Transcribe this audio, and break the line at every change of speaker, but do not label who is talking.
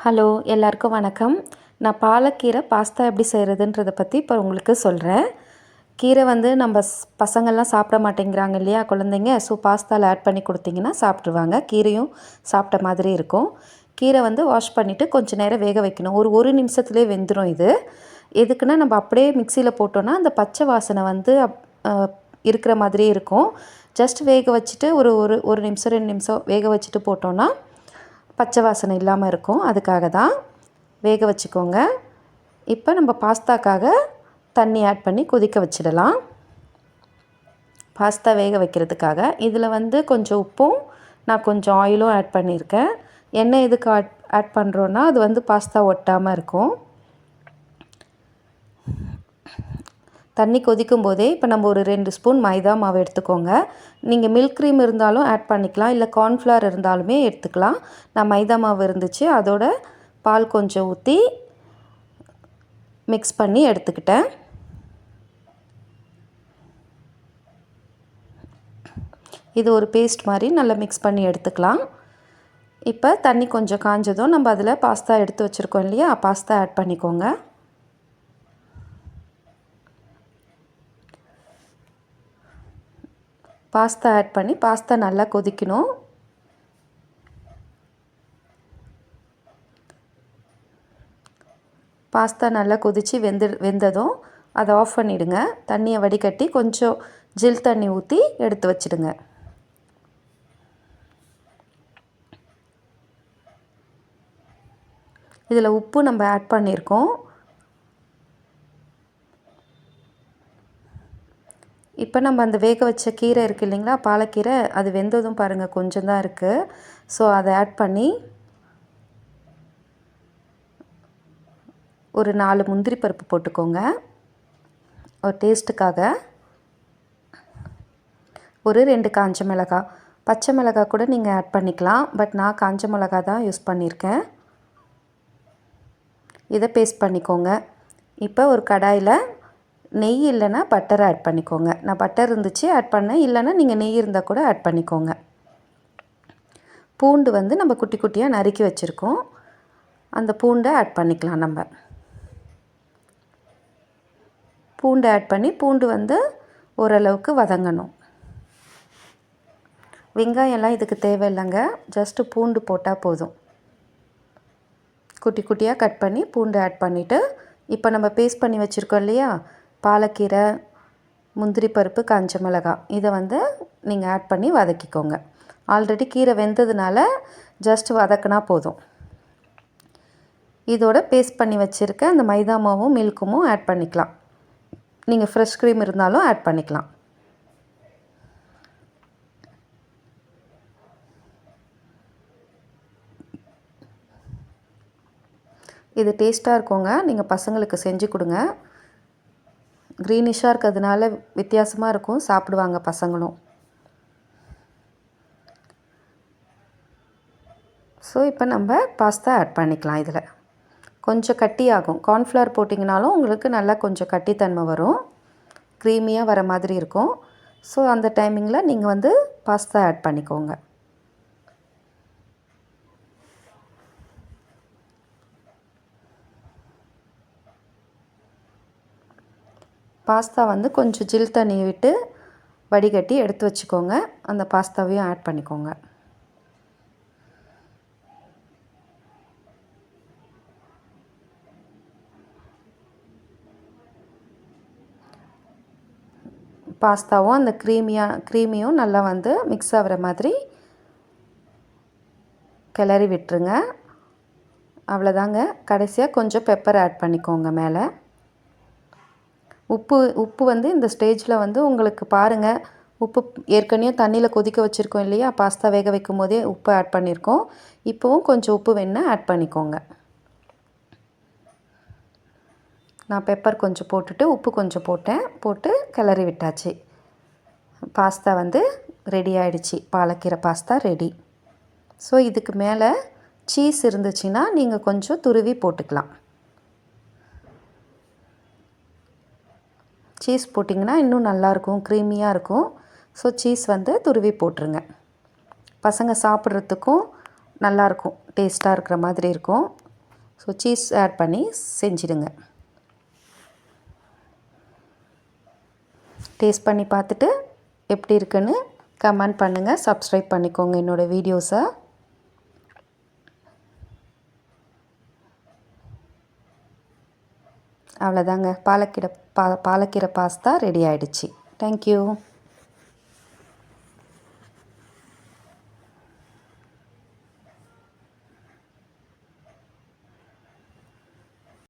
Hello எல்லாருக்கும் வணக்கம். நான் பாலக்கீரை பாஸ்தா எப்படி செய்கிறதுன்றதை பற்றி இப்போ உங்களுக்கு சொல்கிறேன். கீரை வந்து நம்ம பசங்கள்லாம் சாப்பிட மாட்டேங்கிறாங்க இல்லையா குழந்தைங்க. ஸோ பாஸ்தாவில் ஆட் பண்ணி கொடுத்தீங்கன்னா சாப்பிட்ருவாங்க. கீரையும் சாப்பிட்ட மாதிரி இருக்கும். கீரை வந்து வாஷ் பண்ணிவிட்டு கொஞ்சம் நேரம் வேக வைக்கணும். ஒரு நிமிஷத்துலேயே வெந்துடும். இது எதுக்குன்னா நம்ம அப்படியே மிக்சியில் போட்டோன்னா அந்த பச்சை வாசனை வந்து இருக்கிற மாதிரியே இருக்கும். ஜஸ்ட் வேக வச்சுட்டு ஒரு ஒரு ஒரு நிமிஷம் 2 நிமிஷம் வேக வச்சுட்டு போட்டோன்னா பச்சை வாசனை இல்லாமல் இருக்கும். அதுக்காக தான் வேக வச்சுக்கோங்க. இப்போ நம்ம பாஸ்தாக்காக தண்ணி ஆட் பண்ணி கொதிக்க வச்சிடலாம். பாஸ்தா வேக வைக்கிறதுக்காக இதில் வந்து கொஞ்சம் உப்பும் நான் கொஞ்சம் ஆயிலும் ஆட் பண்ணியிருக்கேன். எண்ணெய் எதுக்கு ஆட் பண்ணுறோன்னா அது வந்து பாஸ்தா ஒட்டாமல் இருக்கும். தண்ணி கொதிக்கும் போதே இப்போ நம்ம ஒரு 2 ஸ்பூன் மைதா மாவு எடுத்துக்கோங்க. நீங்கள் மில்க் க்ரீம் இருந்தாலும் ஆட் பண்ணிக்கலாம், இல்லை கார்ன்ஃப்ளவர் இருந்தாலுமே எடுத்துக்கலாம். நான் மைதா மாவு இருந்துச்சு, அதோட பால் கொஞ்சம் ஊற்றி மிக்ஸ் பண்ணி எடுத்துக்கிட்டேன். இது ஒரு பேஸ்ட் மாதிரி நல்லா மிக்ஸ் பண்ணி எடுத்துக்கலாம். இப்போ தண்ணி கொஞ்சம் காஞ்சதும் நம்ம அதில் பாஸ்தா எடுத்து வச்சுருக்கோம் இல்லையா, பாஸ்தா ஆட் பண்ணிக்கோங்க. பாஸ்தா ஆட் பண்ணி பாஸ்தா நல்லா கொதிக்கணும். பாஸ்தா நல்லா கொதித்து வெந்ததும் அதை ஆஃப் பண்ணிவிடுங்க. தண்ணியை வடிகட்டி கொஞ்சம் ஜில் தண்ணி ஊற்றி எடுத்து வச்சிடுங்க. இதில் உப்பு நம்ம ஆட் பண்ணியிருக்கோம். இப்போ நம்ம அந்த வேக வச்ச கீரை இருக்குது இல்லைங்களா, பாலக்கீரை, அது வெந்ததும் பாருங்கள் கொஞ்சம் தான் இருக்குது. ஸோ அதை ஆட் பண்ணி ஒரு 4 முந்திரி பருப்பு போட்டுக்கோங்க ஒரு டேஸ்ட்டுக்காக. ஒரு 2 காஞ்ச மிளகாய், பச்சை மிளகாய் கூட நீங்கள் ஆட் பண்ணிக்கலாம். பட் நான் காஞ்ச மிளகாய் தான் யூஸ் பண்ணியிருக்கேன். இதை பேஸ்ட் பண்ணிக்கோங்க. இப்போ ஒரு கடாயில் நெய் இல்லைன்னா பட்டர் ஆட் பண்ணிக்கோங்க. நான் பட்டர் இருந்துச்சு ஆட் பண்ணேன், இல்லைன்னா நீங்கள் நெய் இருந்தால் கூட ஆட் பண்ணிக்கோங்க. பூண்டு வந்து நம்ம குட்டி குட்டியாக நறுக்கி வச்சுருக்கோம், அந்த பூண்டை ஆட் பண்ணிக்கலாம். நம்ம பூண்டு ஆட் பண்ணி பூண்டு வந்து ஓரளவுக்கு வதங்கணும். வெங்காயம்லாம் இதுக்கு தேவையில்லைங்க, ஜஸ்ட்டு பூண்டு போட்டால் போதும். குட்டி குட்டியாக கட் பண்ணி பூண்டு ஆட் பண்ணிவிட்டு இப்போ நம்ம பேஸ்ட் பண்ணி வச்சுருக்கோம் இல்லையா, பாலக்கீரை, முந்திரி பருப்பு, காஞ்ச மிளகாய், இதை வந்து நீங்கள் ஆட் பண்ணி வதக்கிக்கோங்க. ஆல்ரெடி கீரை வெந்ததுனால ஜஸ்ட் வதக்கினா போதும். இதோட பேஸ்ட் பண்ணி வச்சுருக்க அந்த மைதா மாவும் மில்க்குமும் ஆட் பண்ணிக்கலாம். நீங்கள் ஃப்ரெஷ் க்ரீம் இருந்தாலும் ஆட் பண்ணிக்கலாம். இது டேஸ்ட்டாக இருக்குங்க, நீங்கள் பசங்களுக்கு செஞ்சு கொடுங்க. க்ரீனிஷாக இருக்கிறதுனால வித்தியாசமாக இருக்கும், சாப்பிடுவாங்க பசங்களும். ஸோ இப்போ நம்ம பாஸ்தா ஆட் பண்ணிக்கலாம். இதில் கொஞ்சம் கட்டியாகும். கார்ன்ஃப்ளவர் போட்டிங்கனாலும் உங்களுக்கு நல்லா கொஞ்சம் கட்டித்தன்மை வரும், க்ரீமியாக வர மாதிரி இருக்கும். ஸோ அந்த டைமிங்கில் நீங்கள் வந்து பாஸ்தா ஆட் பண்ணிக்கோங்க. பாஸ்தா வந்து கொஞ்சம் ஜில் தண்ணியை விட்டு வடிகட்டி எடுத்து வச்சுக்கோங்க. அந்த பாஸ்தாவையும் ஆட் பண்ணிக்கோங்க. பாஸ்தாவும் அந்த க்ரீமியும் நல்லா வந்து மிக்ஸ் ஆகிற மாதிரி கிளறி விட்டுருங்க. அவ்வளோதாங்க. கடைசியாக கொஞ்சம் பெப்பர் ஆட் பண்ணிக்கோங்க மேலே. உப்பு வந்து இந்த ஸ்டேஜில் வந்து உங்களுக்கு பாருங்கள், உப்பு ஏற்கனவே தண்ணியில் கொதிக்க வச்சுருக்கோம் இல்லையா, பாஸ்தா வேக வைக்கும் போதே உப்பு ஆட் பண்ணியிருக்கோம். இப்போவும் கொஞ்சம் உப்பு வேணுன்னா ஆட் பண்ணிக்கோங்க. நான் பெப்பர் கொஞ்சம் போட்டுட்டு உப்பு கொஞ்சம் போட்டு கிளறி விட்டாச்சு. பாஸ்தா வந்து ரெடி ஆகிடுச்சு. பாலக்கீரை பாஸ்தா ரெடி. ஸோ இதுக்கு மேலே சீஸ் இருந்துச்சுன்னா நீங்கள் கொஞ்சம் துருவி போட்டுக்கலாம். சீஸ் போட்டிங்கன்னா இன்னும் நல்லாயிருக்கும், க்ரீமியாக இருக்கும். ஸோ சீஸ் வந்து துருவி போட்டுருங்க. பசங்க சாப்பிட்றதுக்கும் நல்லாயிருக்கும், டேஸ்ட்டாக இருக்கிற மாதிரி இருக்கும். ஸோ சீஸ் ஆட் பண்ணி செஞ்சிடுங்க. டேஸ்ட் பண்ணி பார்த்துட்டு எப்படி இருக்குன்னு கமெண்ட் பண்ணுங்கள். சப்ஸ்கிரைப் பண்ணிக்கோங்க என்னோடய வீடியோஸை. அவ்வளோதாங்க, பாலக்கீரை பாஸ்தா ரெடி ஆகிடுச்சு. தேங்க்யூ.